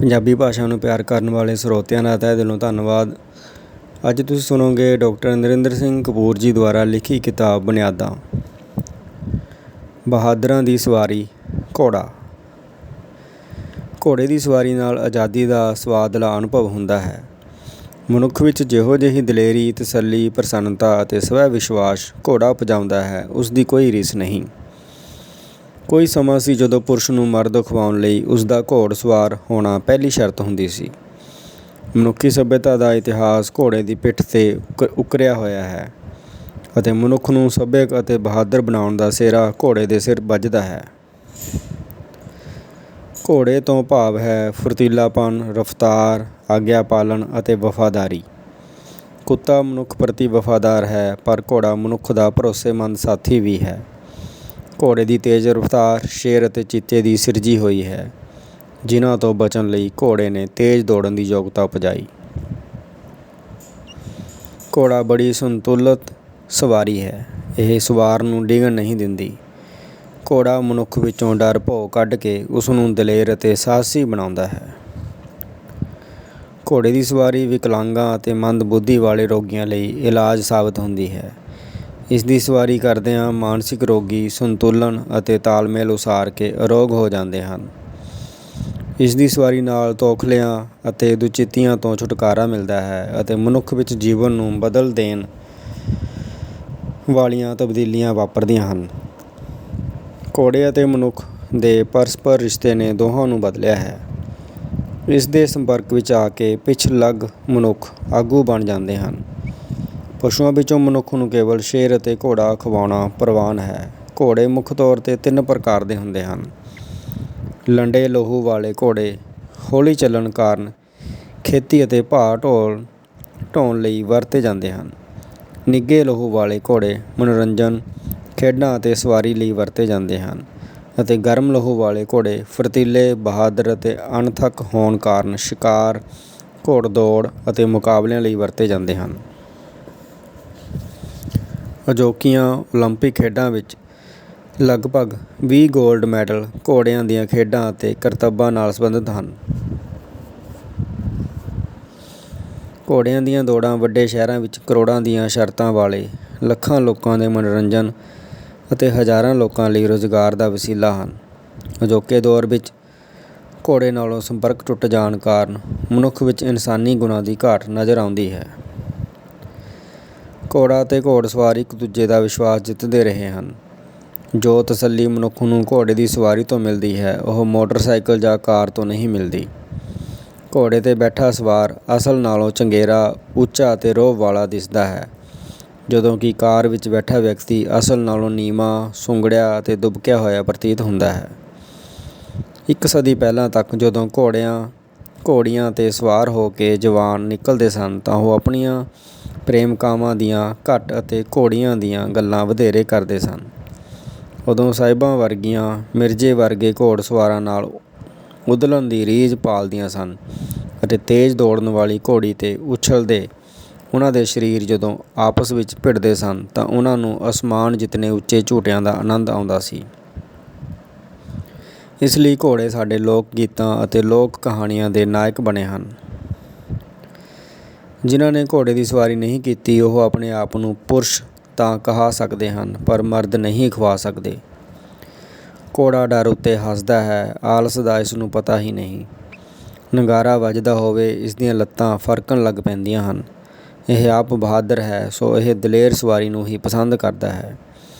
ਪੰਜਾਬੀ ਭਾਸ਼ਾ ਨੂੰ ਪਿਆਰ ਕਰਨ ਵਾਲੇ ਸਰੋਤਿਆਂ ਦਾ ਤਹਿ ਦਿਲੋਂ ਧੰਨਵਾਦ। ਅੱਜ ਤੁਸੀਂ ਸੁਣੋਗੇ ਡਾਕਟਰ ਨਰਿੰਦਰ ਸਿੰਘ ਕਪੂਰ ਜੀ ਦੁਆਰਾ ਲਿਖੀ ਕਿਤਾਬ ਬੁਨਿਆਦਾਂ। ਬਹਾਦਰਾਂ ਦੀ ਸਵਾਰੀ। ਘੋੜਾ। ਘੋੜੇ ਦੀ ਸਵਾਰੀ ਨਾਲ ਆਜ਼ਾਦੀ ਦਾ ਸਵਾਦਲਾ ਅਨੁਭਵ ਹੁੰਦਾ ਹੈ। ਮਨੁੱਖ ਵਿੱਚ ਜਿਹੋ ਜਿਹੀ ਦਲੇਰੀ, ਤਸੱਲੀ, ਪ੍ਰਸੰਨਤਾ ਅਤੇ ਸਵੈ ਵਿਸ਼ਵਾਸ ਘੋੜਾ ਉਪਜਾਉਂਦਾ ਹੈ, ਉਸ ਦੀ ਕੋਈ ਰੀਸ ਨਹੀਂ। ਕੋਈ ਸਮਾਂ ਸੀ ਜਦੋਂ ਪੁਰਸ਼ ਨੂੰ ਮਰਦ ਅਖਵਾਉਣ ਲਈ ਉਸ ਦਾ ਘੋੜ ਸਵਾਰ ਹੋਣਾ ਪਹਿਲੀ ਸ਼ਰਤ ਹੁੰਦੀ ਸੀ। ਮਨੁੱਖੀ ਸੱਭਿਅਤਾ ਦਾ ਇਤਿਹਾਸ ਘੋੜੇ ਦੀ ਪਿੱਠ 'ਤੇ ਉਕਰਿਆ ਹੋਇਆ ਹੈ ਅਤੇ ਮਨੁੱਖ ਨੂੰ ਸੱਭਿਅਕ ਅਤੇ ਬਹਾਦਰ ਬਣਾਉਣ ਦਾ ਸਿਹਰਾ ਘੋੜੇ ਦੇ ਸਿਰ ਵੱਜਦਾ ਹੈ। ਘੋੜੇ ਤੋਂ ਭਾਵ ਹੈ ਫੁਰਤੀਲਾਪਣ, ਰਫ਼ਤਾਰ, ਆਗਿਆ ਪਾਲਣ ਅਤੇ ਵਫ਼ਾਦਾਰੀ। ਕੁੱਤਾ ਮਨੁੱਖ ਪ੍ਰਤੀ ਵਫ਼ਾਦਾਰ ਹੈ, ਪਰ ਘੋੜਾ ਮਨੁੱਖ ਦਾ ਭਰੋਸੇਮੰਦ ਸਾਥੀ ਵੀ ਹੈ। ਘੋੜੇ ਦੀ ਤੇਜ਼ ਰਫ਼ਤਾਰ ਸ਼ੇਰ ਅਤੇ ਚੀਤੇ ਦੀ ਸਿਰਜੀ ਹੋਈ ਹੈ, ਜਿਨ੍ਹਾਂ ਤੋਂ ਬਚਣ ਲਈ ਘੋੜੇ ਨੇ ਤੇਜ਼ ਦੌੜਨ ਦੀ ਯੋਗਤਾ ਉਪਜਾਈ। ਘੋੜਾ ਬੜੀ ਸੰਤੁਲਿਤ ਸਵਾਰੀ ਹੈ। ਇਹ ਸਵਾਰ ਨੂੰ ਡਿੱਗਣ ਨਹੀਂ ਦਿੰਦੀ। ਘੋੜਾ ਮਨੁੱਖ ਵਿੱਚੋਂ ਡਰ ਭੌ ਕੱਢ ਕੇ ਉਸ ਨੂੰ ਦਲੇਰ ਅਤੇ ਸਾਹਸੀ ਬਣਾਉਂਦਾ ਹੈ। ਘੋੜੇ ਦੀ ਸਵਾਰੀ ਵਿਕਲਾਂਗਾਂ ਅਤੇ ਮੰਦ ਬੁੱਧੀ ਵਾਲੇ ਰੋਗੀਆਂ ਲਈ ਇਲਾਜ ਸਾਬਤ ਹੁੰਦੀ ਹੈ। ਇਸ ਦੀ ਸਵਾਰੀ ਕਰਦਿਆਂ ਮਾਨਸਿਕ ਰੋਗੀ ਸੰਤੁਲਨ ਅਤੇ ਤਾਲਮੇਲ ਉਸਾਰ ਕੇ ਅਰੋਗ ਹੋ ਜਾਂਦੇ ਹਨ। ਇਸ ਦੀ ਸਵਾਰੀ ਨਾਲ ਤੌਖਲਿਆਂ ਅਤੇ ਦੁਚਿੱਤੀਆਂ ਤੋਂ ਛੁਟਕਾਰਾ ਮਿਲਦਾ ਹੈ ਅਤੇ ਮਨੁੱਖ ਵਿੱਚ ਜੀਵਨ ਨੂੰ ਬਦਲ ਦੇਣ ਵਾਲੀਆਂ ਤਬਦੀਲੀਆਂ ਵਾਪਰਦੀਆਂ ਹਨ। ਘੋੜੇ ਅਤੇ ਮਨੁੱਖ ਦੇ ਪਰਸਪਰ ਰਿਸ਼ਤੇ ਨੇ ਦੋਹਾਂ ਨੂੰ ਬਦਲਿਆ ਹੈ। ਇਸ ਦੇ ਸੰਪਰਕ ਵਿੱਚ ਆ ਕੇ ਪਿਛਲੱਗ ਮਨੁੱਖ ਆਗੂ ਬਣ ਜਾਂਦੇ ਹਨ। ਪਸ਼ੂਆਂ ਵਿੱਚੋਂ ਮਨੁੱਖ ਨੂੰ ਕੇਵਲ ਸ਼ੇਰ ਅਤੇ ਘੋੜਾ ਖਵਾਉਣਾ ਪ੍ਰਵਾਨ ਹੈ। ਘੋੜੇ ਮੁੱਖ ਤੌਰ 'ਤੇ 3 ਪ੍ਰਕਾਰ ਦੇ ਹੁੰਦੇ ਹਨ। ਲੰਡੇ ਲੋਹੂ ਵਾਲੇ ਘੋੜੇ ਹੌਲੀ ਚੱਲਣ ਕਾਰਨ ਖੇਤੀ ਅਤੇ ਭਾਰ ਢੋਣ ਲਈ ਵਰਤੇ ਜਾਂਦੇ ਹਨ। ਨਿੱਘੇ ਲੋਹੂ ਵਾਲੇ ਘੋੜੇ ਮਨੋਰੰਜਨ, ਖੇਡਾਂ ਅਤੇ ਸਵਾਰੀ ਲਈ ਵਰਤੇ ਜਾਂਦੇ ਹਨ ਅਤੇ ਗਰਮ ਲੋਹੂ ਵਾਲੇ ਘੋੜੇ ਫੁਰਤੀਲੇ, ਬਹਾਦਰ ਅਤੇ ਅਣਥੱਕ ਹੋਣ ਕਾਰਨ ਸ਼ਿਕਾਰ, ਘੋੜ-ਦੌੜ ਅਤੇ ਮੁਕਾਬਲਿਆਂ ਲਈ ਵਰਤੇ ਜਾਂਦੇ ਹਨ। ਅਜੋਕੀਆਂ ਓਲੰਪਿਕ ਖੇਡਾਂ ਵਿੱਚ ਲਗਭਗ 20 ਗੋਲਡ ਮੈਡਲ ਘੋੜਿਆਂ ਦੀਆਂ ਖੇਡਾਂ ਅਤੇ ਕਰਤੱਬਾਂ ਨਾਲ ਸੰਬੰਧਿਤ ਹਨ। ਘੋੜਿਆਂ ਦੀਆਂ ਦੌੜਾਂ ਵੱਡੇ ਸ਼ਹਿਰਾਂ ਵਿੱਚ ਕਰੋੜਾਂ ਦੀਆਂ ਸ਼ਰਤਾਂ ਵਾਲੇ ਲੱਖਾਂ ਲੋਕਾਂ ਦੇ ਮਨੋਰੰਜਨ ਅਤੇ ਹਜ਼ਾਰਾਂ ਲੋਕਾਂ ਲਈ ਰੁਜ਼ਗਾਰ ਦਾ ਵਸੀਲਾ ਹਨ। ਅਜੋਕੇ ਦੌਰ ਵਿੱਚ ਘੋੜੇ ਨਾਲੋਂ ਸੰਪਰਕ ਟੁੱਟ ਜਾਣ ਕਾਰਨ ਮਨੁੱਖ ਵਿੱਚ ਇਨਸਾਨੀ ਗੁਣਾਂ ਦੀ ਘਾਟ ਨਜ਼ਰ ਆਉਂਦੀ ਹੈ। ਘੋੜਾ ਅਤੇ ਘੋੜਸਵਾਰ ਇੱਕ ਦੂਜੇ ਦਾ ਵਿਸ਼ਵਾਸ ਜਿੱਤਦੇ ਰਹੇ ਹਨ। ਜੋ ਤਸੱਲੀ ਮਨੁੱਖ ਨੂੰ ਘੋੜੇ ਦੀ ਸਵਾਰੀ ਤੋਂ ਮਿਲਦੀ ਹੈ, ਉਹ ਮੋਟਰਸਾਈਕਲ ਜਾਂ ਕਾਰ ਤੋਂ ਨਹੀਂ ਮਿਲਦੀ। ਘੋੜੇ 'ਤੇ ਬੈਠਾ ਸਵਾਰ ਅਸਲ ਨਾਲੋਂ ਚੰਗੇਰਾ, ਉੱਚਾ ਅਤੇ ਰੋਹਬ ਵਾਲਾ ਦਿਸਦਾ ਹੈ, ਜਦੋਂ ਕਿ ਕਾਰ ਵਿੱਚ ਬੈਠਾ ਵਿਅਕਤੀ ਅਸਲ ਨਾਲੋਂ ਨੀਵਾਂ, ਸੁੰਗੜਿਆ ਅਤੇ ਦੁਬਕਿਆ ਹੋਇਆ ਪ੍ਰਤੀਤ ਹੁੰਦਾ ਹੈ। 1 ਸਦੀ ਪਹਿਲਾਂ ਤੱਕ ਜਦੋਂ ਘੋੜੀਆਂ 'ਤੇ ਸਵਾਰ ਹੋ ਕੇ ਜਵਾਨ ਨਿਕਲਦੇ ਸਨ ਤਾਂ ਉਹ ਆਪਣੀਆਂ ਪ੍ਰੇਮਿਕਾਵਾਂ ਦੀਆਂ ਘੱਟ ਅਤੇ ਘੋੜੀਆਂ ਦੀਆਂ ਗੱਲਾਂ ਵਧੇਰੇ ਕਰਦੇ ਸਨ। ਉਦੋਂ ਸਾਹਿਬਾਂ ਵਰਗੀਆਂ ਮਿਰਜ਼ੇ ਵਰਗੇ ਘੋੜਸਵਾਰਾਂ ਨਾਲ ਉਧਲਣ ਦੀ ਰੀਝ ਪਾਲਦੀਆਂ ਸਨ ਅਤੇ ਤੇਜ਼ ਦੌੜਨ ਵਾਲੀ ਘੋੜੀ 'ਤੇ ਉਛਲਦੇ ਉਹਨਾਂ ਦੇ ਸਰੀਰ ਜਦੋਂ ਆਪਸ ਵਿੱਚ ਭਿੜਦੇ ਸਨ ਤਾਂ ਉਹਨਾਂ ਨੂੰ ਅਸਮਾਨ ਜਿਤਨੇ ਉੱਚੇ ਝੂਟਿਆਂ ਦਾ ਆਨੰਦ ਆਉਂਦਾ ਸੀ। ਇਸ ਲਈ ਘੋੜੇ ਸਾਡੇ ਲੋਕ ਗੀਤਾਂ ਅਤੇ ਲੋਕ ਕਹਾਣੀਆਂ ਦੇ ਨਾਇਕ ਬਣੇ ਹਨ। ਜਿਨ੍ਹਾਂ ਨੇ ਘੋੜੇ ਦੀ ਸਵਾਰੀ ਨਹੀਂ ਕੀਤੀ, ਉਹ ਆਪਣੇ ਆਪ ਨੂੰ ਪੁਰਸ਼ ਤਾਂ ਕਹਾ ਸਕਦੇ ਹਨ, ਪਰ ਮਰਦ ਨਹੀਂ ਅਖਵਾ ਸਕਦੇ। ਘੋੜਾ ਡਰ ਉੱਤੇ ਹੱਸਦਾ ਹੈ, ਆਲਸ ਦਾ ਇਸ ਨੂੰ ਪਤਾ ਹੀ ਨਹੀਂ। ਨਗਾਰਾ ਵੱਜਦਾ ਹੋਵੇ, ਇਸ ਦੀਆਂ ਲੱਤਾਂ ਫਰਕਣ ਲੱਗ ਪੈਂਦੀਆਂ ਹਨ। ਇਹ ਆਪ ਬਹਾਦਰ ਹੈ, ਸੋ ਇਹ ਦਲੇਰ ਸਵਾਰੀ ਨੂੰ ਹੀ ਪਸੰਦ ਕਰਦਾ ਹੈ।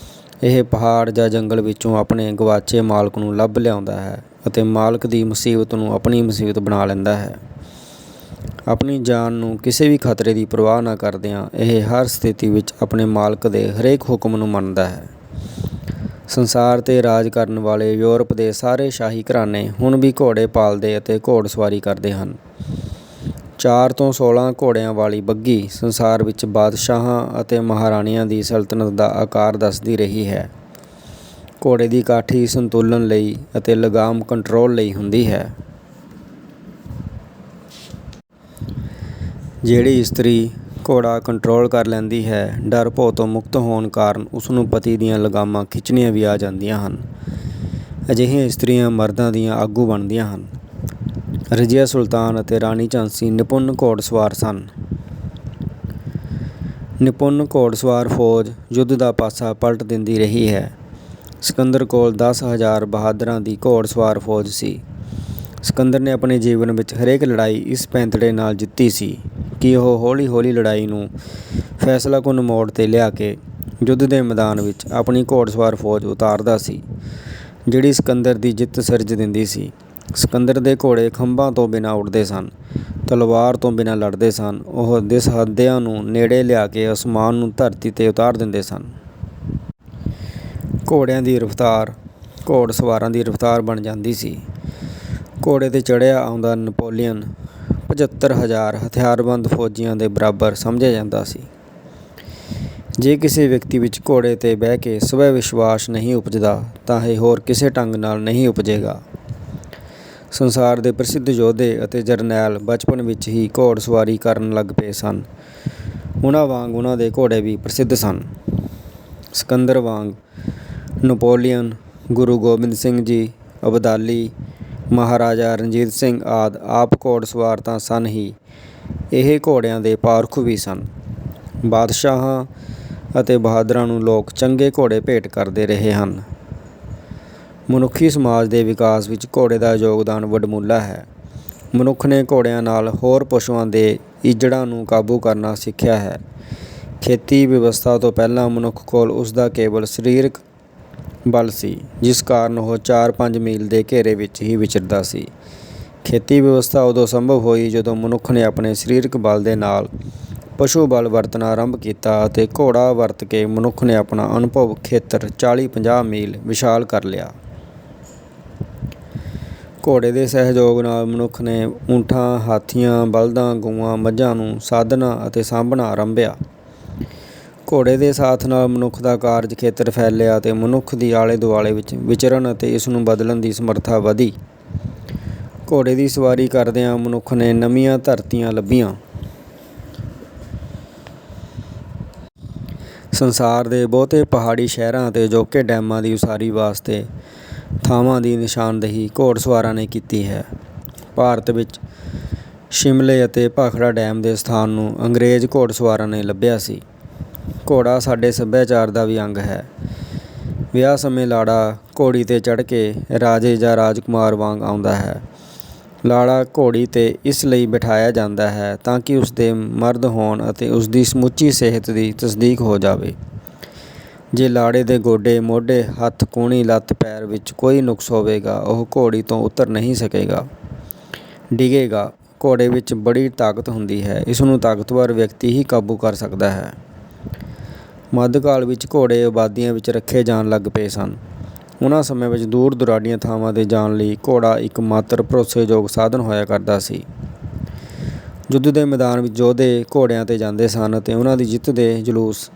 ਇਹ ਪਹਾੜ ਜਾਂ ਜੰਗਲ ਵਿੱਚੋਂ ਆਪਣੇ ਗਵਾਚੇ ਮਾਲਕ ਨੂੰ ਲੱਭ ਲਿਆਉਂਦਾ ਹੈ ਅਤੇ ਮਾਲਕ ਦੀ ਮੁਸੀਬਤ ਨੂੰ ਆਪਣੀ ਮੁਸੀਬਤ ਬਣਾ ਲੈਂਦਾ ਹੈ। ਆਪਣੀ ਜਾਨ ਨੂੰ ਕਿਸੇ ਵੀ ਖਤਰੇ ਦੀ ਪਰਵਾਹ ਨਾ ਕਰਦਿਆਂ ਇਹ ਹਰ ਸਥਿਤੀ ਵਿੱਚ ਆਪਣੇ ਮਾਲਕ ਦੇ ਹਰੇਕ ਹੁਕਮ ਨੂੰ ਮੰਨਦਾ ਹੈ। ਸੰਸਾਰ 'ਤੇ ਰਾਜ ਕਰਨ ਵਾਲੇ ਯੂਰਪ ਦੇ ਸਾਰੇ ਸ਼ਾਹੀ ਘਰਾਣੇ ਹੁਣ ਵੀ ਘੋੜੇ ਪਾਲਦੇ ਅਤੇ ਘੋੜਸਵਾਰੀ ਕਰਦੇ ਹਨ। 4 ਤੋਂ 16 ਘੋੜਿਆਂ ਵਾਲੀ ਬੱਘੀ ਸੰਸਾਰ ਵਿੱਚ ਬਾਦਸ਼ਾਹਾਂ ਅਤੇ ਮਹਾਰਾਣੀਆਂ ਦੀ ਸਲਤਨਤ ਦਾ ਆਕਾਰ ਦੱਸਦੀ ਰਹੀ ਹੈ। ਘੋੜੇ ਦੀ ਕਾਠੀ ਸੰਤੁਲਨ ਲਈ ਅਤੇ ਲਗਾਮ ਕੰਟਰੋਲ ਲਈ ਹੁੰਦੀ ਹੈ। ਜਿਹੜੀ ਇਸਤਰੀ ਘੋੜਾ ਕੰਟਰੋਲ ਕਰ ਲੈਂਦੀ ਹੈ, ਡਰ ਭੌ ਤੋਂ ਮੁਕਤ ਹੋਣ ਕਾਰਨ ਉਸ ਨੂੰ ਪਤੀ ਦੀਆਂ ਲਗਾਮਾਂ ਖਿੱਚਣੀਆਂ ਵੀ ਆ ਜਾਂਦੀਆਂ ਹਨ। ਅਜਿਹੀਆਂ ਇਸਤਰੀਆਂ ਮਰਦਾਂ ਦੀਆਂ ਆਗੂ ਬਣਦੀਆਂ ਹਨ ਰਜ਼ੀਆ ਸੁਲਤਾਨ ਅਤੇ ਰਾਣੀ ਝਾਂਸੀ ਨਿਪੁੰਨ ਘੋੜਸਵਾਰ ਸਨ। ਨਿਪੁੰਨ ਘੋੜਸਵਾਰ ਫੌਜ ਯੁੱਧ ਦਾ ਪਾਸਾ ਪਲਟ ਦਿੰਦੀ ਰਹੀ ਹੈ। ਸਿਕੰਦਰ ਕੋਲ 10,000 ਬਹਾਦਰਾਂ ਦੀ ਘੋੜਸਵਾਰ ਫੌਜ ਸੀ। ਸਿਕੰਦਰ ਨੇ ਆਪਣੇ ਜੀਵਨ ਵਿੱਚ ਹਰੇਕ ਲੜਾਈ ਇਸ ਪੈਂਤੜੇ ਨਾਲ ਜਿੱਤੀ ਸੀ ਕਿ ਉਹ ਹੌਲੀ ਹੌਲੀ ਲੜਾਈ ਨੂੰ ਫੈਸਲਾਕੁੰਨ ਮੋੜ 'ਤੇ ਲਿਆ ਕੇ ਯੁੱਧ ਦੇ ਮੈਦਾਨ ਵਿੱਚ ਆਪਣੀ ਘੋੜਸਵਾਰ ਫੌਜ ਉਤਾਰਦਾ ਸੀ, ਜਿਹੜੀ ਸਿਕੰਦਰ ਦੀ ਜਿੱਤ ਸਿਰਜ ਦਿੰਦੀ ਸੀ। ਸਿਕੰਦਰ ਦੇ ਘੋੜੇ ਖੰਭਾਂ ਤੋਂ ਬਿਨਾਂ ਉੱਡਦੇ ਸਨ, ਤਲਵਾਰ ਤੋਂ ਬਿਨਾਂ ਲੜਦੇ ਸਨ। ਉਹ ਦਿਸਹੱਦਿਆਂ ਨੂੰ ਨੇੜੇ ਲਿਆ ਕੇ ਅਸਮਾਨ ਨੂੰ ਧਰਤੀ 'ਤੇ ਉਤਾਰ ਦਿੰਦੇ ਸਨ। ਘੋੜਿਆਂ ਦੀ ਰਫ਼ਤਾਰ ਘੋੜਸਵਾਰਾਂ ਦੀ ਰਫ਼ਤਾਰ ਬਣ ਜਾਂਦੀ ਸੀ। ਘੋੜੇ 'ਤੇ ਚੜ੍ਹਿਆ ਆਉਂਦਾ ਨਪੋਲੀਅਨ 75,000 ਹਥਿਆਰਬੰਦ ਫੌਜੀਆਂ ਦੇ ਬਰਾਬਰ ਸਮਝਿਆ ਜਾਂਦਾ ਸੀ। ਜੇ ਕਿਸੇ ਵਿਅਕਤੀ ਵਿੱਚ ਘੋੜੇ 'ਤੇ ਬਹਿ ਕੇ ਸਵੈ ਵਿਸ਼ਵਾਸ ਨਹੀਂ ਉਪਜਦਾ ਤਾਂ ਇਹ ਹੋਰ ਕਿਸੇ ਢੰਗ ਨਾਲ ਨਹੀਂ ਉਪਜੇਗਾ। ਸੰਸਾਰ ਦੇ ਪ੍ਰਸਿੱਧ ਯੋਧੇ ਅਤੇ ਜਰਨੈਲ ਬਚਪਨ ਵਿੱਚ ਹੀ ਘੋੜਸਵਾਰੀ ਕਰਨ ਲੱਗ ਪਏ ਸਨ। ਉਹਨਾਂ ਵਾਂਗ ਉਹਨਾਂ ਦੇ ਘੋੜੇ ਵੀ ਪ੍ਰਸਿੱਧ ਸਨ। ਸਿਕੰਦਰ ਵਾਂਗ ਨਪੋਲੀਅਨ, ਗੁਰੂ ਗੋਬਿੰਦ ਸਿੰਘ ਜੀ, ਅਬਦਾਲੀ, ਮਹਾਰਾਜਾ ਰਣਜੀਤ ਸਿੰਘ ਆਦਿ ਆਪ ਘੋੜਸਵਾਰ ਤਾਂ ਸਨ ਹੀ, ਇਹ ਘੋੜਿਆਂ ਦੇ ਪਾਰਖੂ ਵੀ ਸਨ। ਬਾਦਸ਼ਾਹਾਂ ਅਤੇ ਬਹਾਦਰਾਂ ਨੂੰ ਲੋਕ ਚੰਗੇ ਘੋੜੇ ਭੇਟ ਕਰਦੇ ਰਹੇ ਹਨ। ਮਨੁੱਖੀ ਸਮਾਜ ਦੇ ਵਿਕਾਸ ਵਿੱਚ ਘੋੜੇ ਦਾ ਯੋਗਦਾਨ ਵਡਮੁੱਲਾ ਹੈ। ਮਨੁੱਖ ਨੇ ਘੋੜਿਆਂ ਨਾਲ ਹੋਰ ਪਸ਼ੂਆਂ ਦੇ ਇੱਜੜਾਂ ਨੂੰ ਕਾਬੂ ਕਰਨਾ ਸਿੱਖਿਆ ਹੈ। ਖੇਤੀ ਵਿਵਸਥਾ ਤੋਂ ਪਹਿਲਾਂ ਮਨੁੱਖ ਕੋਲ ਉਸਦਾ ਕੇਵਲ ਸਰੀਰਕ ਬਲ ਸੀ, ਜਿਸ ਕਾਰਨ ਉਹ 4-5 ਮੀਲ ਦੇ ਘੇਰੇ ਵਿੱਚ ਹੀ ਵਿਚਰਦਾ ਸੀ। ਖੇਤੀ ਵਿਵਸਥਾ ਉਦੋਂ ਸੰਭਵ ਹੋਈ ਜਦੋਂ ਮਨੁੱਖ ਨੇ ਆਪਣੇ ਸਰੀਰਕ ਬਲ ਦੇ ਨਾਲ ਪਸ਼ੂ ਬਲ ਵਰਤਣਾ ਆਰੰਭ ਕੀਤਾ ਅਤੇ ਘੋੜਾ ਵਰਤ ਕੇ ਮਨੁੱਖ ਨੇ ਆਪਣਾ ਅਨੁਭਵ ਖੇਤਰ 40-50 ਮੀਲ ਵਿਸ਼ਾਲ ਕਰ ਲਿਆ। ਘੋੜੇ ਦੇ ਸਹਿਯੋਗ ਨਾਲ ਮਨੁੱਖ ਨੇ ਊਠਾਂ, ਹਾਥੀਆਂ, ਬਲਦਾਂ, ਗਊਆਂ, ਮੱਝਾਂ ਨੂੰ ਸਾਧਨਾ ਅਤੇ ਸਾਂਭਣਾ ਆਰੰਭਿਆ। ਘੋੜੇ ਦੇ ਸਾਥ ਨਾਲ ਮਨੁੱਖ ਦਾ ਕਾਰਜ ਖੇਤਰ ਫੈਲਿਆ ਅਤੇ ਮਨੁੱਖ ਦੀ ਆਲੇ ਦੁਆਲੇ ਵਿੱਚ ਵਿਚਰਨ ਅਤੇ ਇਸ ਨੂੰ ਬਦਲਣ ਦੀ ਸਮਰੱਥਾ ਵਧੀ। ਘੋੜੇ ਦੀ ਸਵਾਰੀ ਕਰਦਿਆਂ ਮਨੁੱਖ ਨੇ ਨਵੀਆਂ ਧਰਤੀਆਂ ਲੱਭੀਆਂ। ਸੰਸਾਰ ਦੇ ਬਹੁਤੇ ਪਹਾੜੀ ਸ਼ਹਿਰਾਂ ਅਤੇ ਅਜੋਕੇ ਡੈਮਾਂ ਦੀ ਉਸਾਰੀ ਵਾਸਤੇ ਥਾਵਾਂ ਦੀ ਨਿਸ਼ਾਨਦੇਹੀ ਘੋੜਸਵਾਰਾਂ ਨੇ ਕੀਤੀ ਹੈ। ਭਾਰਤ ਵਿੱਚ ਸ਼ਿਮਲੇ ਅਤੇ ਭਾਖੜਾ ਡੈਮ ਦੇ ਸਥਾਨ ਨੂੰ ਅੰਗਰੇਜ਼ ਘੋੜਸਵਾਰਾਂ ਨੇ ਲੱਭਿਆ ਸੀ। ਘੋੜਾ ਸਾਡੇ ਸੱਭਿਆਚਾਰ ਦਾ ਵੀ ਅੰਗ ਹੈ। ਵਿਆਹ ਸਮੇਂ ਲਾੜਾ ਘੋੜੀ 'ਤੇ ਚੜ੍ਹ ਕੇ ਰਾਜੇ ਜਾਂ ਰਾਜਕੁਮਾਰ ਵਾਂਗ ਆਉਂਦਾ ਹੈ। ਲਾੜਾ ਘੋੜੀ 'ਤੇ ਇਸ ਲਈ ਬਿਠਾਇਆ ਜਾਂਦਾ ਹੈ ਤਾਂ ਕਿ ਉਸ ਦੇ ਮਰਦ ਹੋਣ ਅਤੇ ਉਸ ਦੀ ਸਮੁੱਚੀ ਸਿਹਤ ਦੀ ਤਸਦੀਕ ਹੋ ਜਾਵੇ। ਜੇ ਲਾੜੇ ਦੇ ਗੋਡੇ, ਮੋਢੇ, ਹੱਥ, ਕੂਹਣੀ, ਲੱਤ, ਪੈਰ ਵਿੱਚ ਕੋਈ ਨੁਕਸ ਹੋਵੇਗਾ, ਉਹ ਘੋੜੀ ਤੋਂ ਉਤਰ ਨਹੀਂ ਸਕੇਗਾ, ਡਿੱਗੇਗਾ। ਘੋੜੇ ਵਿੱਚ ਬੜੀ ਤਾਕਤ ਹੁੰਦੀ ਹੈ। ਇਸ ਨੂੰ ਤਾਕਤਵਰ ਵਿਅਕਤੀ ਹੀ ਕਾਬੂ ਕਰ ਸਕਦਾ ਹੈ। ਮੱਧਕਾਲ ਵਿੱਚ ਘੋੜੇ ਆਬਾਦੀਆਂ ਵਿੱਚ ਰੱਖੇ ਜਾਣ ਲੱਗ ਪਏ ਸਨ। ਉਹਨਾਂ ਸਮਿਆਂ ਵਿੱਚ ਦੂਰ ਦੁਰਾਡੀਆਂ ਥਾਵਾਂ 'ਤੇ ਜਾਣ ਲਈ ਘੋੜਾ ਇੱਕਮਾਤਰ ਭਰੋਸੇਯੋਗ ਸਾਧਨ ਹੋਇਆ ਕਰਦਾ ਸੀ। ਯੁੱਧ ਦੇ ਮੈਦਾਨ ਵਿੱਚ ਯੋਧੇ ਘੋੜਿਆਂ 'ਤੇ ਜਾਂਦੇ ਸਨ ਅਤੇ ਉਹਨਾਂ ਦੀ ਜਿੱਤ ਦੇ ਜਲੂਸ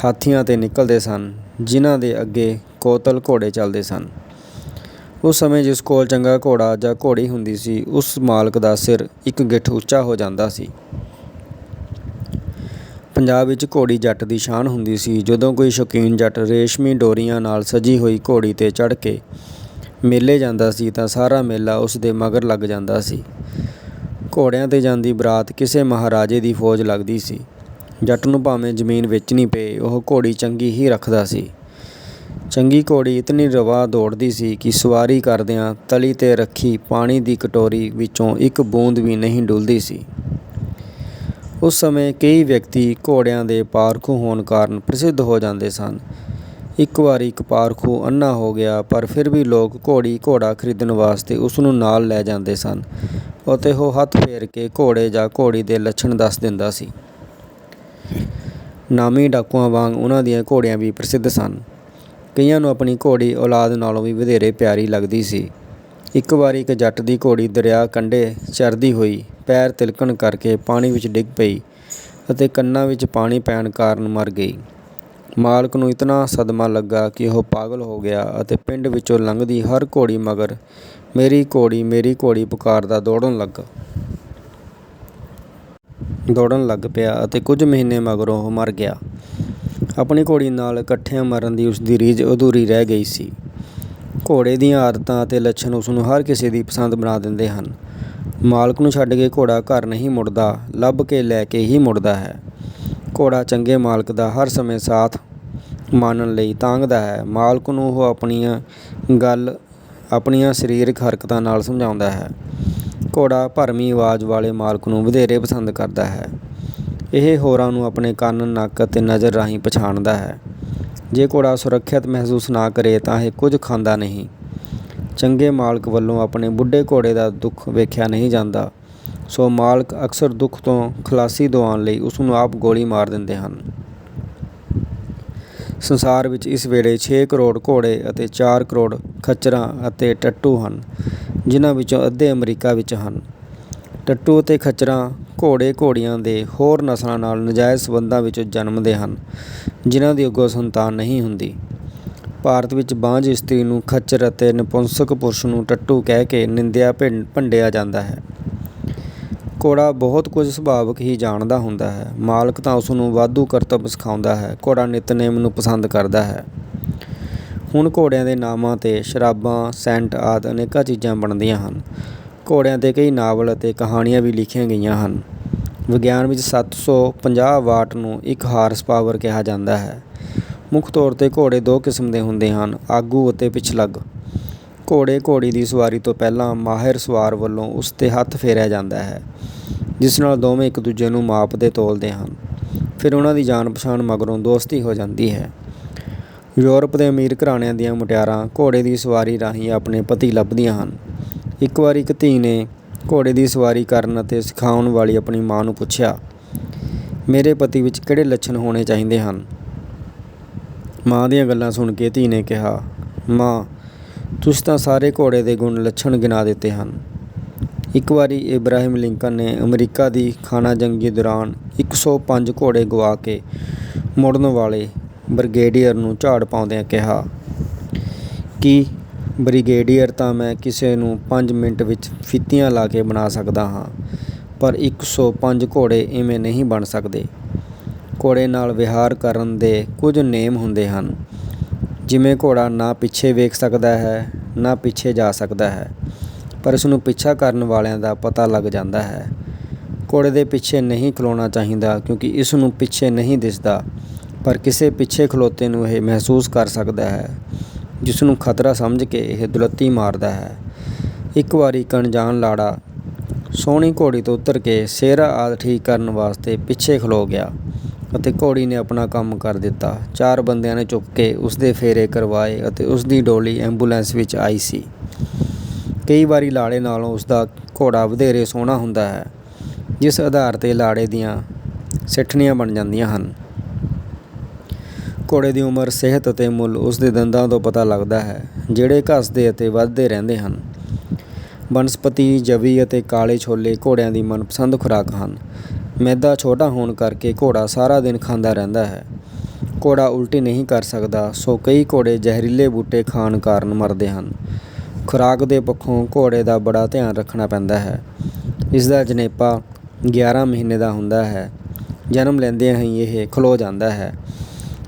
ਹਾਥੀਆਂ 'ਤੇ ਨਿਕਲਦੇ ਸਨ, ਜਿਨ੍ਹਾਂ ਦੇ ਅੱਗੇ ਕੋਤਲ ਘੋੜੇ ਚੱਲਦੇ ਸਨ। ਉਸ ਸਮੇਂ ਜਿਸ ਕੋਲ ਚੰਗਾ ਘੋੜਾ ਜਾਂ ਘੋੜੀ ਹੁੰਦੀ ਸੀ, ਉਸ ਮਾਲਕ ਦਾ ਸਿਰ ਇੱਕ ਗਿੱਠ ਉੱਚਾ ਹੋ ਜਾਂਦਾ ਸੀ। ਪੰਜਾਬ ਵਿੱਚ ਘੋੜੀ ਜੱਟ ਦੀ ਸ਼ਾਨ ਹੁੰਦੀ ਸੀ। ਜਦੋਂ ਕੋਈ ਸ਼ੌਕੀਨ ਜੱਟ ਰੇਸ਼ਮੀ ਡੋਰੀਆਂ ਨਾਲ ਸਜੀ ਹੋਈ ਘੋੜੀ 'ਤੇ ਚੜ੍ਹ ਕੇ ਮੇਲੇ ਜਾਂਦਾ ਸੀ ਤਾਂ ਸਾਰਾ ਮੇਲਾ ਉਸ ਦੇ ਮਗਰ ਲੱਗ ਜਾਂਦਾ ਸੀ। ਘੋੜਿਆਂ 'ਤੇ ਜਾਂਦੀ ਬਰਾਤ ਕਿਸੇ ਮਹਾਰਾਜੇ ਦੀ ਫੌਜ ਲੱਗਦੀ ਸੀ। ਜੱਟ ਨੂੰ ਭਾਵੇਂ ਜ਼ਮੀਨ ਵੇਚਣੀ ਪਏ, ਉਹ ਘੋੜੀ ਚੰਗੀ ਹੀ ਰੱਖਦਾ ਸੀ। ਚੰਗੀ ਘੋੜੀ ਇਤਨੀ ਰਵਾ ਦੌੜਦੀ ਸੀ ਕਿ ਸਵਾਰੀ ਕਰਦਿਆਂ ਤਲੀ 'ਤੇ ਰੱਖੀ ਪਾਣੀ ਦੀ ਕਟੋਰੀ ਵਿੱਚੋਂ ਇੱਕ ਬੂੰਦ ਵੀ ਨਹੀਂ ਡੁੱਲਦੀ ਸੀ। ਉਸ ਸਮੇਂ ਕਈ ਵਿਅਕਤੀ ਘੋੜਿਆਂ ਦੇ ਪਾਰਖੂ ਹੋਣ ਕਾਰਨ ਪ੍ਰਸਿੱਧ ਹੋ ਜਾਂਦੇ ਸਨ। ਇੱਕ ਵਾਰੀ ਇੱਕ ਪਾਰਖੂ ਅੰਨ੍ਹਾ ਹੋ ਗਿਆ, ਪਰ ਫਿਰ ਵੀ ਲੋਕ ਘੋੜਾ ਖਰੀਦਣ ਵਾਸਤੇ ਉਸ ਨੂੰ ਨਾਲ ਲੈ ਜਾਂਦੇ ਸਨ ਅਤੇ ਉਹ ਹੱਥ ਫੇਰ ਕੇ ਘੋੜੇ ਜਾਂ ਘੋੜੀ ਦੇ ਲੱਛਣ ਦੱਸ ਦਿੰਦਾ ਸੀ। ਨਾਮੀ ਡਾਕੂਆਂ ਵਾਂਗ ਉਹਨਾਂ ਦੀਆਂ ਘੋੜੀਆਂ ਵੀ ਪ੍ਰਸਿੱਧ ਸਨ। ਕਈਆਂ ਨੂੰ ਆਪਣੀ ਘੋੜੀ ਔਲਾਦ ਨਾਲੋਂ ਵੀ ਵਧੇਰੇ ਪਿਆਰੀ ਲੱਗਦੀ ਸੀ। ਇੱਕ ਵਾਰੀ ਇੱਕ ਜੱਟ ਦੀ ਘੋੜੀ ਦਰਿਆ ਕੰਢੇ ਚਰਦੀ ਹੋਈ ਪੈਰ ਤਿਲਕਣ ਕਰਕੇ ਪਾਣੀ ਵਿੱਚ ਡਿੱਗ ਪਈ ਅਤੇ ਕੰਨਾਂ ਵਿੱਚ ਪਾਣੀ ਪੈਣ ਕਾਰਨ ਮਰ ਗਈ। ਮਾਲਕ ਨੂੰ ਇਤਨਾ ਸਦਮਾ ਲੱਗਾ ਕਿ ਉਹ ਪਾਗਲ ਹੋ ਗਿਆ ਅਤੇ ਪਿੰਡ ਵਿੱਚੋਂ ਲੰਘਦੀ ਹਰ ਘੋੜੀ ਮਗਰ ਮੇਰੀ ਘੋੜੀ ਪੁਕਾਰਦਾ ਦੌੜਨ ਲੱਗ ਪਿਆ ਅਤੇ ਕੁਝ ਮਹੀਨੇ ਮਗਰੋਂ ਉਹ ਮਰ ਗਿਆ। ਆਪਣੀ ਘੋੜੀ ਨਾਲ ਇਕੱਠਿਆਂ ਮਰਨ ਦੀ ਉਸਦੀ ਰੀਝ ਅਧੂਰੀ ਰਹਿ ਗਈ ਸੀ। ਘੋੜੇ ਦੀਆਂ ਆਦਤਾਂ ਅਤੇ ਲੱਛਣ ਉਸਨੂੰ ਹਰ ਕਿਸੇ ਦੀ ਪਸੰਦ ਬਣਾ ਦਿੰਦੇ ਹਨ। ਮਾਲਕ ਨੂੰ ਛੱਡ ਕੇ ਘੋੜਾ ਘਰ ਨਹੀਂ ਮੁੜਦਾ, ਲੱਭ ਕੇ ਲੈ ਕੇ ਹੀ ਮੁੜਦਾ ਹੈ। ਘੋੜਾ ਚੰਗੇ ਮਾਲਕ ਦਾ ਹਰ ਸਮੇਂ ਸਾਥ ਮਾਨਣ ਲਈ ਤਾਂਘਦਾ ਹੈ। ਮਾਲਕ ਨੂੰ ਉਹ ਆਪਣੀਆਂ ਸਰੀਰਕ ਹਰਕਤਾਂ ਨਾਲ ਸਮਝਾਉਂਦਾ ਹੈ। ਘੋੜਾ ਭਰਵੀਂ ਆਵਾਜ਼ ਵਾਲੇ ਮਾਲਕ ਨੂੰ ਵਧੇਰੇ ਪਸੰਦ ਕਰਦਾ ਹੈ। ਇਹ ਹੋਰਾਂ ਨੂੰ ਆਪਣੇ ਕੰਨ, ਨੱਕ ਅਤੇ ਨਜ਼ਰ ਰਾਹੀਂ ਪਛਾਣਦਾ ਹੈ। ਜੇ ਘੋੜਾ ਸੁਰੱਖਿਅਤ ਮਹਿਸੂਸ ਨਾ ਕਰੇ ਤਾਂ ਇਹ ਕੁਝ ਖਾਂਦਾ ਨਹੀਂ। ਚੰਗੇ ਮਾਲਕ ਵੱਲੋਂ ਆਪਣੇ ਬੁੱਢੇ ਘੋੜੇ ਦਾ ਦੁੱਖ ਵੇਖਿਆ ਨਹੀਂ ਜਾਂਦਾ, ਸੋ ਮਾਲਕ ਅਕਸਰ ਦੁੱਖ ਤੋਂ ਖਲਾਸੀ ਦਿਵਾਉਣ ਲਈ ਉਸ ਨੂੰ ਆਪ ਗੋਲੀ ਮਾਰ ਦਿੰਦੇ ਹਨ। ਸੰਸਾਰ ਵਿੱਚ ਇਸ ਵੇਲੇ 6 ਕਰੋੜ ਘੋੜੇ ਅਤੇ 4 ਕਰੋੜ ਖੱਚਰਾਂ ਅਤੇ ਟੱਟੂ ਹਨ, ਜਿਨ੍ਹਾਂ ਵਿੱਚੋਂ ਅੱਧੇ ਅਮਰੀਕਾ ਵਿੱਚ ਹਨ। ਟੱਟੂ ਅਤੇ ਖੱਚਰਾਂ ਘੋੜੇ ਘੋੜੀਆਂ ਦੇ ਹੋਰ ਨਸਲਾਂ ਨਾਲ ਨਜਾਇਜ਼ ਸੰਬੰਧਾਂ ਵਿੱਚੋਂ ਜਨਮਦੇ ਹਨ, ਜਿਨ੍ਹਾਂ ਦੀ ਅੱਗੋਂ ਸੰਤਾਨ ਨਹੀਂ ਹੁੰਦੀ। ਭਾਰਤ ਵਿੱਚ ਬਾਂਝ ਇਸਤਰੀ ਨੂੰ ਖੱਚਰ ਅਤੇ ਨਪੁੰਸਕ ਪੁਰਸ਼ ਨੂੰ ਟੱਟੂ ਕਹਿ ਕੇ ਨਿੰਦਿਆ ਭੰਡਿਆ ਜਾਂਦਾ ਹੈ। ਘੋੜਾ ਬਹੁਤ ਕੁਝ ਸੁਭਾਵਕ ਹੀ ਜਾਣਦਾ ਹੁੰਦਾ ਹੈ। ਮਾਲਕ ਤਾਂ ਉਸ ਨੂੰ ਵਾਧੂ ਕਰਤੱਵ ਸਿਖਾਉਂਦਾ ਹੈ। ਘੋੜਾ ਨਿਤਨੇਮ ਨੂੰ ਪਸੰਦ ਕਰਦਾ ਹੈ। ਹੁਣ ਘੋੜਿਆਂ ਦੇ ਨਾਮਾਂ 'ਤੇ ਸ਼ਰਾਬਾਂ, ਸੈਂਟ ਆਦਿ ਅਨੇਕਾਂ ਚੀਜ਼ਾਂ ਬਣਦੀਆਂ ਹਨ। ਘੋੜਿਆਂ 'ਤੇ ਕਈ ਨਾਵਲ ਅਤੇ ਕਹਾਣੀਆਂ ਵੀ ਲਿਖੀਆਂ ਗਈਆਂ ਹਨ। ਵਿਗਿਆਨ ਵਿੱਚ 750 ਵਾਟ ਨੂੰ 1 ਹਾਰਸ ਪਾਵਰ ਕਿਹਾ ਜਾਂਦਾ ਹੈ। ਮੁੱਖ ਤੌਰ 'ਤੇ ਘੋੜੇ 2 ਕਿਸਮ ਦੇ ਹੁੰਦੇ ਹਨ, ਆਗੂ ਅਤੇ ਪਿਛਲੱਗ। ਘੋੜੇ ਘੋੜੀ ਦੀ ਸਵਾਰੀ ਤੋਂ ਪਹਿਲਾਂ ਮਾਹਿਰ ਸਵਾਰ ਵੱਲੋਂ ਉਸ 'ਤੇ ਹੱਥ ਫੇਰਿਆ ਜਾਂਦਾ ਹੈ, ਜਿਸ ਨਾਲ ਦੋਵੇਂ ਇੱਕ ਦੂਜੇ ਨੂੰ ਮਾਪਦੇ ਤੋਲਦੇ ਹਨ। ਫਿਰ ਉਹਨਾਂ ਦੀ ਜਾਣ ਪਛਾਣ ਮਗਰੋਂ ਦੋਸਤੀ ਹੋ ਜਾਂਦੀ ਹੈ। ਯੂਰਪ ਦੇ ਅਮੀਰ ਘਰਾਣਿਆਂ ਦੀਆਂ ਮੁਟਿਆਰਾਂ ਘੋੜੇ ਦੀ ਸਵਾਰੀ ਰਾਹੀਂ ਆਪਣੇ ਪਤੀ ਲੱਭਦੀਆਂ ਹਨ। ਇੱਕ ਵਾਰ ਇੱਕ ਧੀ ਨੇ ਘੋੜੇ ਦੀ ਸਵਾਰੀ ਕਰਨ ਅਤੇ ਸਿਖਾਉਣ ਵਾਲੀ ਆਪਣੀ ਮਾਂ ਨੂੰ ਪੁੱਛਿਆ, ਮੇਰੇ ਪਤੀ ਵਿੱਚ ਕਿਹੜੇ ਲੱਛਣ ਹੋਣੇ ਚਾਹੀਦੇ ਹਨ? ਮਾਂ ਦੀਆਂ ਗੱਲਾਂ ਸੁਣ ਕੇ ਧੀ ਨੇ ਕਿਹਾ, ਮਾਂ, ਤੁਸੀਂ ਤਾਂ ਸਾਰੇ ਘੋੜੇ ਦੇ ਗੁਣ ਲੱਛਣ ਗਿਣਾ ਦਿੱਤੇ ਹਨ। ਇੱਕ ਵਾਰੀ ਇਬਰਾਹਿਮ ਲਿੰਕਨ ਨੇ ਅਮਰੀਕਾ ਦੀ ਖਾਨਾ ਜੰਗੀ ਦੌਰਾਨ 105 ਘੋੜੇ ਗਵਾ ਕੇ ਮੁੜਨ ਵਾਲੇ ਬ੍ਰਿਗੇਡੀਅਰ ਨੂੰ ਝਾੜ ਪਾਉਂਦਿਆਂ ਕਿਹਾ ਕਿ ਬ੍ਰਿਗੇਡੀਅਰ ਤਾਂ ਮੈਂ ਕਿਸੇ ਨੂੰ 5 ਮਿੰਟ ਵਿੱਚ ਫੀਤੀਆਂ ਲਾ ਕੇ ਬਣਾ ਸਕਦਾ ਹਾਂ, ਪਰ 105 ਘੋੜੇ ਇਵੇਂ ਨਹੀਂ ਬਣ ਸਕਦੇ। ਘੋੜੇ ਨਾਲ ਵਿਹਾਰ ਕਰਨ ਦੇ ਕੁਝ ਨੇਮ ਹੁੰਦੇ ਹਨ। ਜਿਵੇਂ ਘੋੜਾ ਨਾ ਪਿੱਛੇ ਵੇਖ ਸਕਦਾ ਹੈ, ਨਾ ਪਿੱਛੇ ਜਾ ਸਕਦਾ ਹੈ, ਪਰ ਇਸ ਨੂੰ ਪਿੱਛਾ ਕਰਨ ਵਾਲਿਆਂ ਦਾ ਪਤਾ ਲੱਗ ਜਾਂਦਾ ਹੈ। ਘੋੜੇ ਦੇ ਪਿੱਛੇ ਨਹੀਂ ਖਲੋਣਾ ਚਾਹੀਦਾ, ਕਿਉਂਕਿ ਇਸ ਨੂੰ ਪਿੱਛੇ ਨਹੀਂ ਦਿਸਦਾ, ਪਰ ਕਿਸੇ ਪਿੱਛੇ ਖਲੋਤੇ ਨੂੰ ਇਹ ਮਹਿਸੂਸ ਕਰ ਸਕਦਾ ਹੈ, ਜਿਸ ਨੂੰ ਖਤਰਾ ਸਮਝ ਕੇ ਇਹ ਦੁਲੱਤੀ ਮਾਰਦਾ ਹੈ। ਇੱਕ ਵਾਰੀ ਇੱਕ ਅਣਜਾਣ ਲਾੜਾ ਸੋਹਣੀ ਘੋੜੀ ਤੋਂ ਉਤਰ ਕੇ ਸਿਹਰਾ ਆਦਿ ਠੀਕ ਕਰਨ ਵਾਸਤੇ ਪਿੱਛੇ ਖਲੋ ਗਿਆ ਅਤੇ ਘੋੜੀ ਨੇ ਆਪਣਾ ਕੰਮ ਕਰ ਦਿੱਤਾ। 4 ਬੰਦਿਆਂ ਨੇ ਚੁੱਕ ਕੇ ਉਸ ਦੇ ਫੇਰੇ ਕਰਵਾਏ ਅਤੇ ਉਸ ਦੀ ਡੋਲੀ ਐਂਬੂਲੈਂਸ ਵਿੱਚ ਆਈ ਸੀ। ਕਈ ਵਾਰੀ ਲਾੜੇ ਨਾਲੋਂ ਉਸ ਦਾ ਘੋੜਾ ਵਧੇਰੇ ਸੋਹਣਾ ਹੁੰਦਾ ਹੈ, ਜਿਸ ਆਧਾਰ 'ਤੇ ਲਾੜੇ ਦੀਆਂ ਸਿੱਠਣੀਆਂ ਬਣ ਜਾਂਦੀਆਂ ਹਨ। ਘੋੜੇ ਦੀ ਉਮਰ, ਸਿਹਤ ਅਤੇ ਮੁੱਲ ਉਸ ਦੇ ਦੰਦਾਂ ਤੋਂ ਪਤਾ ਲੱਗਦਾ ਹੈ, ਜਿਹੜੇ ਘਸਦੇ ਅਤੇ ਵੱਧਦੇ ਰਹਿੰਦੇ ਹਨ। ਬਨਸਪਤੀ, ਜਵੀ ਅਤੇ ਕਾਲੇ ਛੋਲੇ ਘੋੜਿਆਂ ਦੀ ਮਨਪਸੰਦ ਖੁਰਾਕ ਹਨ। ਮੈਦਾ ਛੋਟਾ ਹੋਣ ਕਰਕੇ ਘੋੜਾ ਸਾਰਾ ਦਿਨ ਖਾਂਦਾ ਰਹਿੰਦਾ ਹੈ। ਘੋੜਾ ਉਲਟੀ ਨਹੀਂ ਕਰ ਸਕਦਾ, ਸੋ ਕਈ ਘੋੜੇ ਜ਼ਹਿਰੀਲੇ ਬੂਟੇ ਖਾਣ ਕਾਰਨ ਮਰਦੇ ਹਨ। ਖੁਰਾਕ ਦੇ ਪੱਖੋਂ ਘੋੜੇ ਦਾ ਬੜਾ ਧਿਆਨ ਰੱਖਣਾ ਪੈਂਦਾ ਹੈ। ਇਸ ਦਾ ਜਣੇਪਾ 11 ਮਹੀਨੇ ਦਾ ਹੁੰਦਾ ਹੈ। ਜਨਮ ਲੈਂਦਿਆਂ ਹੀ ਇਹ ਖਲੋ ਜਾਂਦਾ ਹੈ,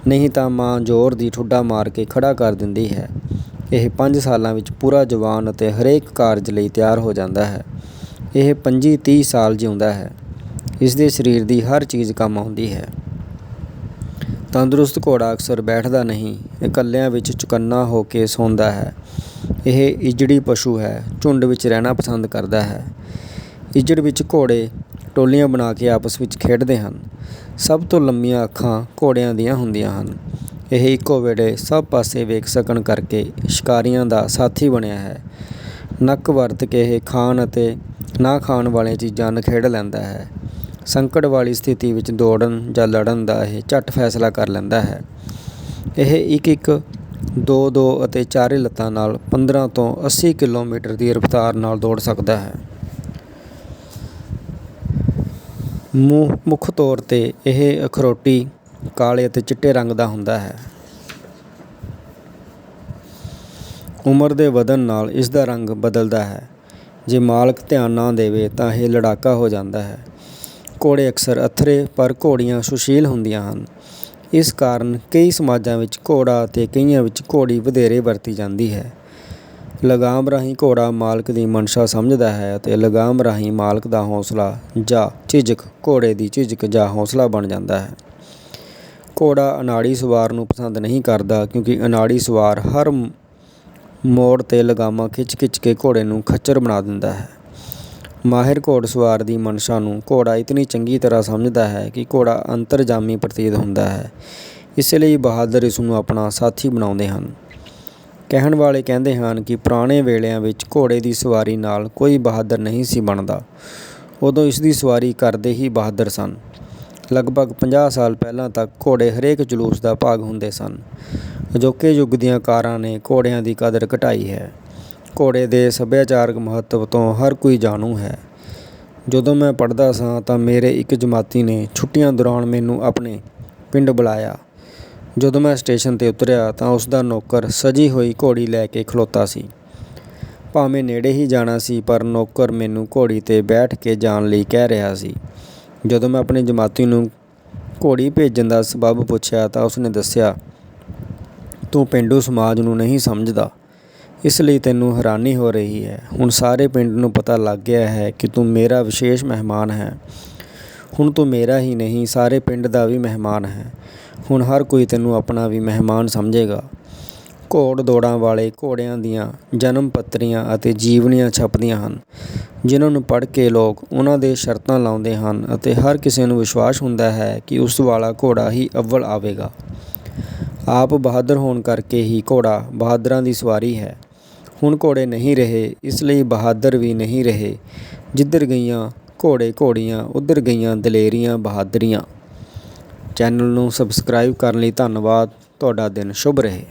ਨਹੀਂ ਤਾਂ ਮਾਂ ਜ਼ੋਰ ਦੀ ਠੁੱਡਾ ਮਾਰ ਕੇ ਖੜ੍ਹਾ ਕਰ ਦਿੰਦੀ ਹੈ। ਇਹ 5 ਸਾਲਾਂ ਵਿੱਚ ਪੂਰਾ ਜਵਾਨ ਅਤੇ ਹਰੇਕ ਕਾਰਜ ਲਈ ਤਿਆਰ ਹੋ ਜਾਂਦਾ ਹੈ। ਇਹ 25-30 ਸਾਲ ਜਿਉਂਦਾ ਹੈ। ਇਸ ਦੇ ਸਰੀਰ ਦੀ ਹਰ ਚੀਜ਼ ਕੰਮ ਆਉਂਦੀ ਹੈ। ਤੰਦਰੁਸਤ ਘੋੜਾ ਅਕਸਰ ਬੈਠਦਾ ਨਹੀਂ, ਇਕੱਲਿਆਂ ਵਿੱਚ ਚੁਕੰਨਾ ਹੋ ਕੇ ਸੌਂਦਾ ਹੈ। ਇਹ ਇੱਜੜੀ ਪਸ਼ੂ ਹੈ, ਝੁੰਡ ਵਿੱਚ ਰਹਿਣਾ ਪਸੰਦ ਕਰਦਾ ਹੈ। ਇੱਜੜ ਵਿੱਚ ਘੋੜੇ ਟੋਲੀਆਂ ਬਣਾ ਕੇ ਆਪਸ ਵਿੱਚ ਖੇਡਦੇ ਹਨ। ਸਭ ਤੋਂ ਲੰਮੀਆਂ ਅੱਖਾਂ ਘੋੜਿਆਂ ਦੀਆਂ ਹੁੰਦੀਆਂ ਹਨ। ਇਹ ਇੱਕੋ ਵੇਲੇ ਸਭ ਪਾਸੇ ਵੇਖ ਸਕਣ ਕਰਕੇ ਸ਼ਿਕਾਰੀਆਂ ਦਾ ਸਾਥੀ ਬਣਿਆ ਹੈ। ਨੱਕ ਵਰਤ ਕੇ ਇਹ ਖਾਣ ਅਤੇ ਨਾ ਖਾਣ ਵਾਲੀਆਂ ਚੀਜ਼ਾਂ ਨਖੇੜ ਲੈਂਦਾ ਹੈ। ਸੰਕਟ ਵਾਲੀ ਸਥਿਤੀ ਵਿੱਚ ਦੌੜਨ ਜਾਂ ਲੜਨ ਦਾ ਇਹ ਝੱਟ ਫੈਸਲਾ ਕਰ ਲੈਂਦਾ ਹੈ। ਇਹ ਇੱਕ 2 ਅਤੇ 4 ਲੱਤਾਂ ਨਾਲ 15 ਤੋਂ 80 ਕਿਲੋਮੀਟਰ ਦੀ ਰਫ਼ਤਾਰ ਨਾਲ ਦੌੜ ਸਕਦਾ ਹੈ। ਮੁੱਖ ਤੌਰ 'ਤੇ ਇਹ ਅਖਰੋਟੀ, ਕਾਲੇ ਅਤੇ ਚਿੱਟੇ ਰੰਗ ਦਾ ਹੁੰਦਾ ਹੈ। ਉਮਰ ਦੇ ਵਧਣ ਨਾਲ ਇਸ ਦਾ ਰੰਗ ਬਦਲਦਾ ਹੈ। ਜੇ ਮਾਲਕ ਧਿਆਨ ਨਾ ਦੇਵੇ ਤਾਂ ਇਹ ਲੜਾਕਾ ਹੋ ਜਾਂਦਾ ਹੈ। ਘੋੜੇ ਅਕਸਰ ਅੱਥਰੇ, ਪਰ ਘੋੜੀਆਂ ਸੁਸ਼ੀਲ ਹੁੰਦੀਆਂ ਹਨ। ਇਸ ਕਾਰਨ ਕਈ ਸਮਾਜਾਂ ਵਿੱਚ ਘੋੜਾ ਅਤੇ ਕਈਆਂ ਵਿੱਚ ਘੋੜੀ ਵਧੇਰੇ ਵਰਤੀ ਜਾਂਦੀ ਹੈ। ਲਗਾਮ ਰਾਹੀਂ ਘੋੜਾ ਮਾਲਕ ਦੀ ਮਨਸ਼ਾ ਸਮਝਦਾ ਹੈ ਅਤੇ ਲਗਾਮ ਰਾਹੀਂ ਮਾਲਕ ਦਾ ਹੌਸਲਾ ਜਾਂ ਝਿਜਕ ਘੋੜੇ ਦੀ ਝਿਜਕ ਜਾਂ ਹੌਸਲਾ ਬਣ ਜਾਂਦਾ ਹੈ। ਘੋੜਾ ਅਨਾੜੀ ਸਵਾਰ ਨੂੰ ਪਸੰਦ ਨਹੀਂ ਕਰਦਾ, ਕਿਉਂਕਿ ਅਨਾੜੀ ਸਵਾਰ ਹਰ ਮੋੜ 'ਤੇ ਲਗਾਮਾਂ ਖਿੱਚ ਖਿੱਚ ਕੇ ਘੋੜੇ ਨੂੰ ਖੱਚਰ ਬਣਾ ਦਿੰਦਾ ਹੈ। ਮਾਹਿਰ ਘੋੜਸਵਾਰ ਦੀ ਮਨਸ਼ਾ ਨੂੰ ਘੋੜਾ ਇਤਨੀ ਚੰਗੀ ਤਰ੍ਹਾਂ ਸਮਝਦਾ ਹੈ ਕਿ ਘੋੜਾ ਅੰਤਰਜਾਮੀ ਪ੍ਰਤੀਤ ਹੁੰਦਾ ਹੈ। ਇਸ ਲਈ ਬਹਾਦਰ ਇਸ ਨੂੰ ਆਪਣਾ ਸਾਥੀ ਬਣਾਉਂਦੇ ਹਨ। ਕਹਿਣ ਵਾਲੇ ਕਹਿੰਦੇ ਹਨ ਕਿ ਪੁਰਾਣੇ ਵੇਲਿਆਂ ਵਿੱਚ ਘੋੜੇ ਦੀ ਸਵਾਰੀ ਨਾਲ ਕੋਈ ਬਹਾਦਰ ਨਹੀਂ ਸੀ ਬਣਦਾ। ਉਦੋਂ ਇਸ ਦੀ ਸਵਾਰੀ ਕਰਦੇ ਹੀ ਬਹਾਦਰ ਸਨ। ਲਗਭਗ 50 ਸਾਲ ਪਹਿਲਾਂ ਤੱਕ ਘੋੜੇ ਹਰੇਕ ਜਲੂਸ ਦਾ ਭਾਗ ਹੁੰਦੇ ਸਨ। ਅਜੋਕੇ ਯੁੱਗ ਦੀਆਂ ਕਾਰਾਂ ਨੇ ਘੋੜਿਆਂ ਦੀ ਕਦਰ ਘਟਾਈ ਹੈ। ਘੋੜੇ ਦੇ ਸੱਭਿਆਚਾਰਕ ਮਹੱਤਵ ਤੋਂ ਹਰ ਕੋਈ ਜਾਣੂ ਹੈ। ਜਦੋਂ ਮੈਂ ਪੜ੍ਹਦਾ ਸਾਂ ਤਾਂ ਮੇਰੇ ਇੱਕ ਜਮਾਤੀ ਨੇ ਛੁੱਟੀਆਂ ਦੌਰਾਨ ਮੈਨੂੰ ਆਪਣੇ ਪਿੰਡ ਬੁਲਾਇਆ। ਜਦੋਂ ਮੈਂ ਸਟੇਸ਼ਨ 'ਤੇ ਉਤਰਿਆ ਤਾਂ ਉਸ ਦਾ ਨੌਕਰ ਸਜੀ ਹੋਈ ਘੋੜੀ ਲੈ ਕੇ ਖਲੋਤਾ ਸੀ। ਭਾਵੇਂ ਨੇੜੇ ਹੀ ਜਾਣਾ ਸੀ, ਪਰ ਨੌਕਰ ਮੈਨੂੰ ਘੋੜੀ 'ਤੇ ਬੈਠ ਕੇ ਜਾਣ ਲਈ ਕਹਿ ਰਿਹਾ ਸੀ। ਜਦੋਂ ਮੈਂ ਆਪਣੇ ਜਮਾਤੀ ਨੂੰ ਘੋੜੀ ਭੇਜਣ ਦਾ ਸਬੱਬ ਪੁੱਛਿਆ ਤਾਂ ਉਸਨੇ ਦੱਸਿਆ, "ਤੂੰ ਪੇਂਡੂ ਸਮਾਜ ਨੂੰ ਨਹੀਂ ਸਮਝਦਾ, ਇਸ ਲਈ ਤੈਨੂੰ ਹੈਰਾਨੀ ਹੋ ਰਹੀ ਹੈ। ਹੁਣ ਸਾਰੇ ਪਿੰਡ ਨੂੰ ਪਤਾ ਲੱਗ ਗਿਆ ਹੈ ਕਿ ਤੂੰ ਮੇਰਾ ਵਿਸ਼ੇਸ਼ ਮਹਿਮਾਨ ਹੈ। ਹੁਣ ਤੂੰ ਮੇਰਾ ਹੀ ਨਹੀਂ, ਸਾਰੇ ਪਿੰਡ ਦਾ ਵੀ ਮਹਿਮਾਨ ਹੈ। ਹੁਣ ਹਰ ਕੋਈ ਤੈਨੂੰ ਆਪਣਾ ਵੀ ਮਹਿਮਾਨ ਸਮਝੇਗਾ।" ਘੋੜ ਦੌੜਾਂ ਵਾਲੇ ਘੋੜਿਆਂ ਦੀਆਂ ਜਨਮ ਪੱਤਰੀਆਂ ਅਤੇ ਜੀਵਨੀਆਂ ਛਪਦੀਆਂ ਹਨ, ਜਿਨ੍ਹਾਂ ਨੂੰ ਪੜ੍ਹ ਕੇ ਲੋਕ ਉਹਨਾਂ ਦੇ ਸ਼ਰਤਾਂ ਲਾਉਂਦੇ ਹਨ ਅਤੇ ਹਰ ਕਿਸੇ ਨੂੰ ਵਿਸ਼ਵਾਸ ਹੁੰਦਾ ਹੈ ਕਿ ਉਸ ਵਾਲਾ ਘੋੜਾ ਹੀ ਅੱਵਲ ਆਵੇਗਾ। ਆਪ ਬਹਾਦਰ ਹੋਣ ਕਰਕੇ ਹੀ ਘੋੜਾ ਬਹਾਦਰਾਂ ਦੀ ਸਵਾਰੀ ਹੈ। ਹੁਣ ਘੋੜੇ ਨਹੀਂ ਰਹੇ, ਇਸ ਲਈ ਬਹਾਦਰ ਵੀ ਨਹੀਂ ਰਹੇ। ਜਿੱਧਰ ਗਈਆਂ ਘੋੜੇ ਘੋੜੀਆਂ, ਉੱਧਰ ਗਈਆਂ ਦਲੇਰੀਆਂ ਬਹਾਦਰੀਆਂ। ਚੈਨਲ ਨੂੰ ਸਬਸਕ੍ਰਾਈਬ ਕਰਨ ਲਈ ਧੰਨਵਾਦ। ਤੁਹਾਡਾ ਦਿਨ ਸ਼ੁਭ ਰਹੇ।